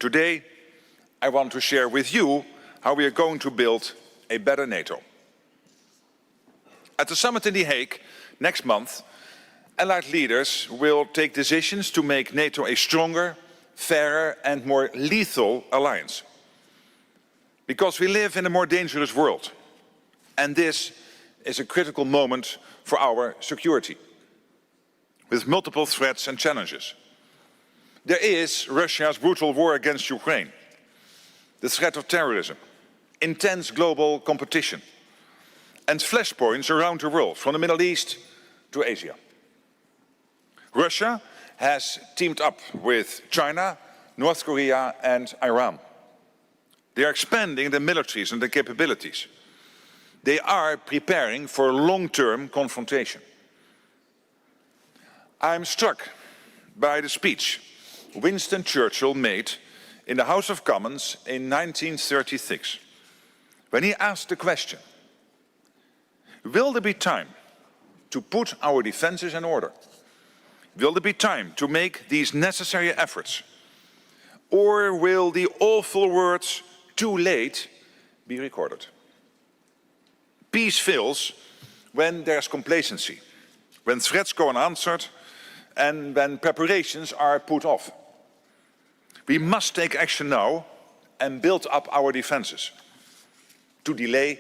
Today, I want to share with you how we are going to build a better NATO. At the summit in The Hague next month, Allied leaders will take decisions to make NATO a stronger, fairer and more lethal alliance. Because we live in a more dangerous world, and this is a critical moment for our security, with multiple threats and challenges. There is Russia's brutal war against Ukraine, the threat of terrorism, intense global competition, and flashpoints around the world, from the Middle East to Asia. Russia has teamed up with China, North Korea and Iran. They are expanding their militaries and their capabilities. They are preparing for long-term confrontation. I'm struck by the speech Winston Churchill made in the House of Commons in 1936, when he asked the question, will there be time to put our defenses in order? Will there be time to make these necessary efforts? Or will the awful words, too late, be recorded? Peace fails when there's complacency, when threats go unanswered, and when preparations are put off. We must take action now and build up our defenses. To delay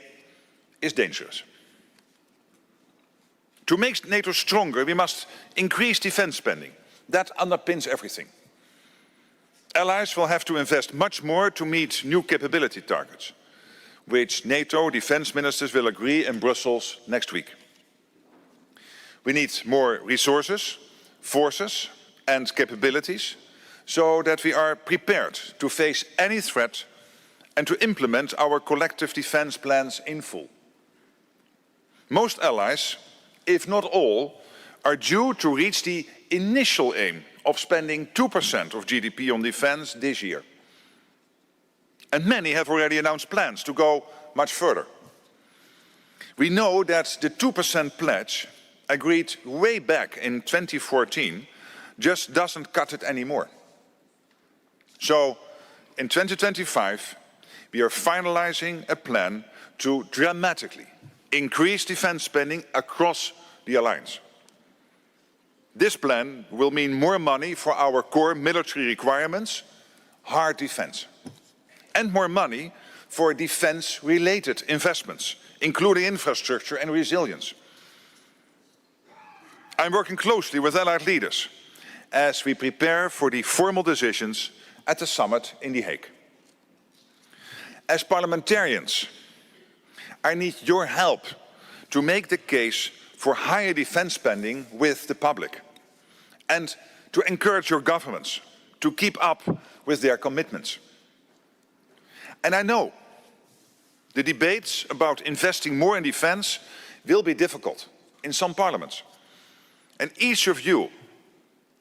is dangerous. To make NATO stronger, we must increase defense spending. That underpins everything. Allies will have to invest much more to meet new capability targets, which NATO defense ministers will agree in Brussels next week. We need more resources, forces and capabilities so that we are prepared to face any threat and to implement our collective defense plans in full. Most allies, if not all, are due to reach the initial aim of spending 2% of GDP on defense this year. And many have already announced plans to go much further. We know that the 2% pledge, agreed way back in 2014, just doesn't cut it anymore. So, in 2025, we are finalizing a plan to dramatically increase defense spending across the alliance. This plan will mean more money for our core military requirements, hard defense, and more money for defense-related investments, including infrastructure and resilience. I'm working closely with Allied leaders as we prepare for the formal decisions at the summit in The Hague. As parliamentarians, I need your help to make the case for higher defense spending with the public and to encourage your governments to keep up with their commitments. And I know the debates about investing more in defense will be difficult in some parliaments. And each of you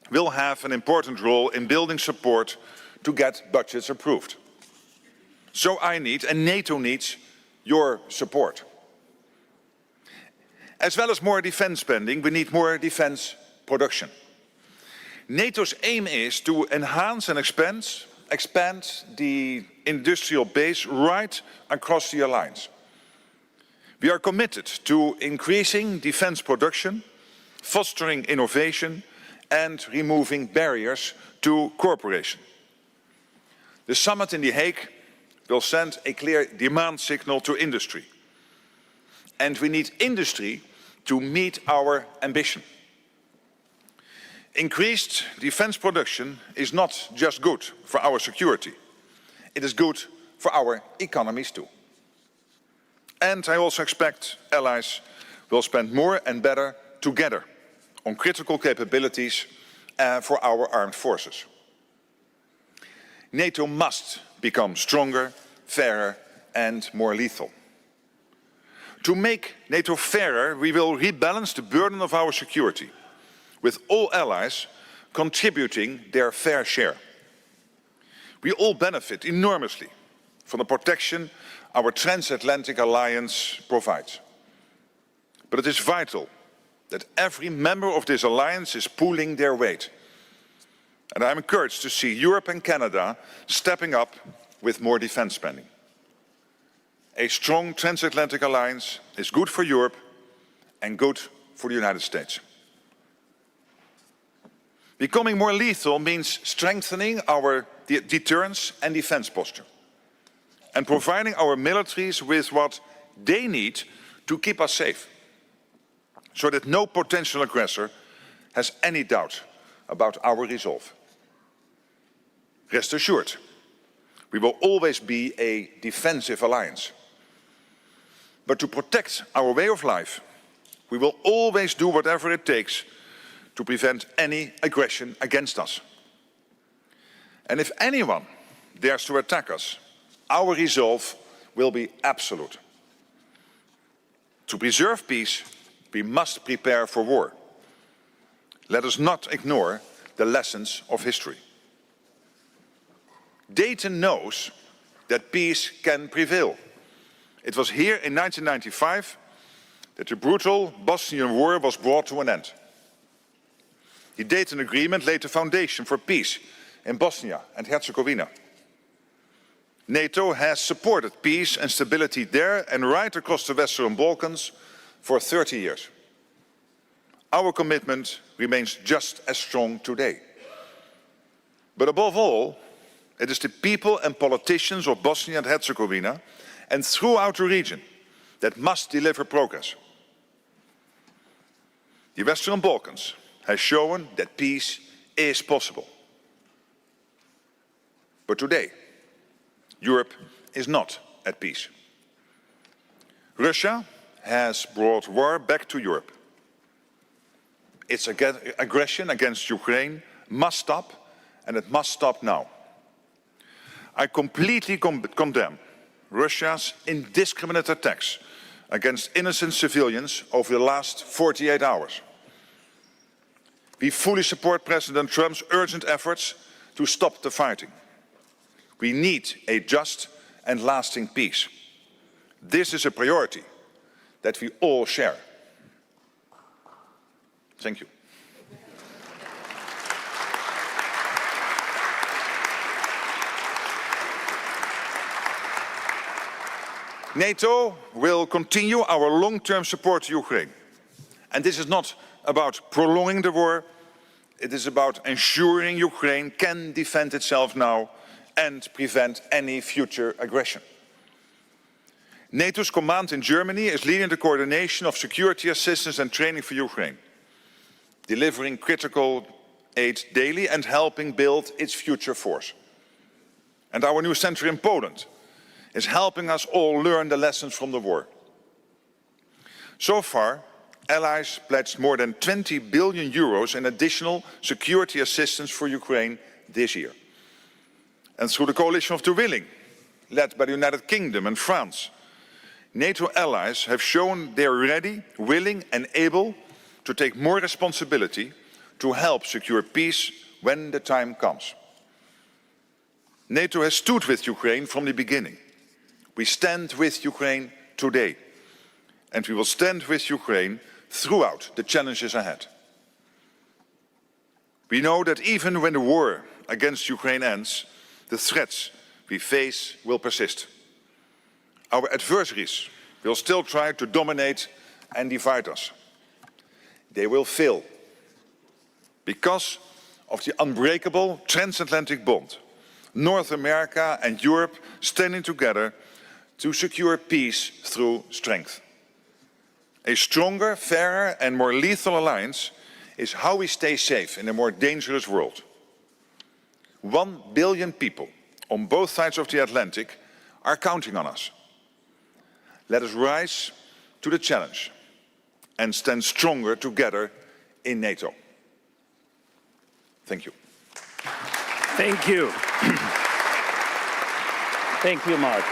will have an important role in building support to get budgets approved. So I need, and NATO needs, your support. As well as more defense spending, we need more defense production. NATO's aim is to enhance and expand the industrial base right across the alliance. We are committed to increasing defense production, fostering innovation and removing barriers to cooperation. The summit in The Hague will send a clear demand signal to industry. And we need industry to meet our ambition. Increased defense production is not just good for our security, it is good for our economies too. And I also expect allies will spend more and better together on critical capabilities for our armed forces. NATO must become stronger, fairer and more lethal. To make NATO fairer, we will rebalance the burden of our security, with all allies contributing their fair share. We all benefit enormously from the protection our transatlantic alliance provides. But it is vital that every member of this alliance is pulling their weight. And I'm encouraged to see Europe and Canada stepping up with more defense spending. A strong transatlantic alliance is good for Europe and good for the United States. Becoming more lethal means strengthening our deterrence and defense posture and providing our militaries with what they need to keep us safe, so that no potential aggressor has any doubt about our resolve. Rest assured, we will always be a defensive alliance. But to protect our way of life, we will always do whatever it takes to prevent any aggression against us. And if anyone dares to attack us, our resolve will be absolute. To preserve peace, we must prepare for war. Let us not ignore the lessons of history. Dayton knows that peace can prevail. It was here in 1995 that the brutal Bosnian War was brought to an end. The Dayton Agreement laid the foundation for peace in Bosnia and Herzegovina. NATO has supported peace and stability there and right across the Western Balkans for 30 years. Our commitment remains just as strong today. But above all, it is the people and politicians of Bosnia and Herzegovina and throughout the region that must deliver progress. The Western Balkans has shown that peace is possible. But today, Europe is not at peace. Russia has brought war back to Europe. Its aggression against Ukraine must stop, and it must stop now. I completely condemn Russia's indiscriminate attacks against innocent civilians over the last 48 hours. We fully support President Trump's urgent efforts to stop the fighting. We need a just and lasting peace. This is a priority that we all share. Thank you. NATO will continue our long-term support to Ukraine. And this is not about prolonging the war. It is about ensuring Ukraine can defend itself now and prevent any future aggression. NATO's command in Germany is leading the coordination of security assistance and training for Ukraine, delivering critical aid daily and helping build its future force. And our new center in Poland is helping us all learn the lessons from the war. So far, allies pledged more than 20 billion euros in additional security assistance for Ukraine this year. And through the coalition of the willing, led by the United Kingdom and France, NATO allies have shown they are ready, willing and able to take more responsibility to help secure peace when the time comes. NATO has stood with Ukraine from the beginning. We stand with Ukraine today, and we will stand with Ukraine throughout the challenges ahead. We know that even when the war against Ukraine ends, the threats we face will persist. Our adversaries will still try to dominate and divide us. They will fail because of the unbreakable transatlantic bond, North America and Europe standing together to secure peace through strength. A stronger, fairer and more lethal alliance is how we stay safe in a more dangerous world. 1 billion people on both sides of the Atlantic are counting on us. Let us rise to the challenge and stand stronger together in NATO. Thank you. Thank you. Thank you, Mark.